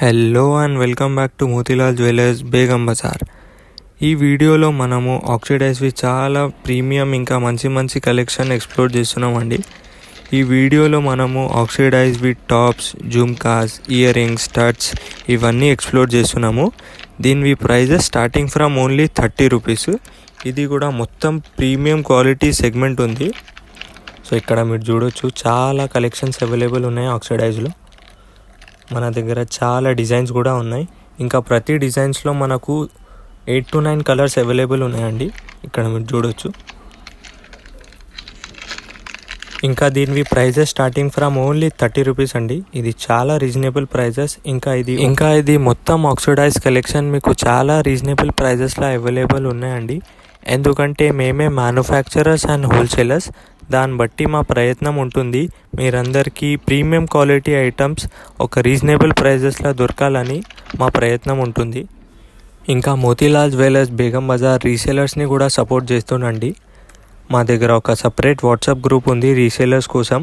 Hello and welcome back to Motilal jewellers Begum Bazar. ఈ వీడియోలో మనము ఆక్సిడైజ్వి చాలా ప్రీమియం ఇంకా మంచి కలెక్షన్ ఎక్స్ప్లోర్ చేస్తున్నామండి. ఈ వీడియోలో మనము ఆక్సిడైజ్వి tops, jhumkas, ear rings, studs ఇవన్నీ ఎక్స్ప్లోర్ చేస్తున్నాము. దీనివి prices starting from only 30 rupees. ఇది కూడా మొత్తం ప్రీమియం క్వాలిటీ సెగ్మెంట్ ఉంది. సో ఇక్కడ మీరు చూడొచ్చు, చాలా కలెక్షన్స్ అవైలబుల్ ఉన్నాయి ఆక్సిడైజ్లో. మన దగ్గర చాలా డిజైన్స్ కూడా ఉన్నాయి. ఇంకా ప్రతి డిజైన్స్లో మనకు 8 to 9 కలర్స్ అవైలబుల్ ఉన్నాయండి. ఇక్కడ మీరు చూడొచ్చు. ఇంకా దీనివి prices starting from only 30 rupees అండి. ఇది చాలా రీజనబుల్ ప్రైజెస్. ఇంకా ఇది మొత్తం ఆక్సిడైజ్ కలెక్షన్ మీకు చాలా రీజనబుల్ ప్రైజెస్లో అవైలబుల్ ఉన్నాయండి. ఎందుకంటే మేమే మ్యానుఫ్యాక్చరర్స్ అండ్ హోల్సేలర్స్. దాన్ని బట్టి మా ప్రయత్నం ఉంటుంది మీరందరికీ ప్రీమియం క్వాలిటీ ఐటమ్స్ ఒక రీజనబుల్ ప్రైజెస్లో దొరకాలని మా ప్రయత్నం ఉంటుంది. ఇంకా మోతీలాల్ జ్యువెలర్స్ బేగం బజార్ రీసేలర్స్ని కూడా సపోర్ట్ చేస్తుండండి. మా దగ్గర ఒక సపరేట్ వాట్సాప్ గ్రూప్ ఉంది రీసేలర్స్ కోసం.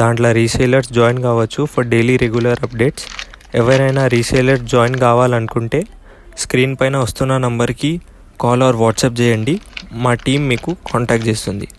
దాంట్లో రీసేలర్స్ జాయిన్ కావచ్చు ఫర్ డైలీ రెగ్యులర్ అప్డేట్స్. ఎవరైనా రీసేలర్స్ జాయిన్ కావాలనుకుంటే స్క్రీన్ పైన వస్తున్న నంబర్కి కాల్ ఆర్ వాట్సాప్ చేయండి. మా టీం మీకు కాంటాక్ట్ చేస్తుంది.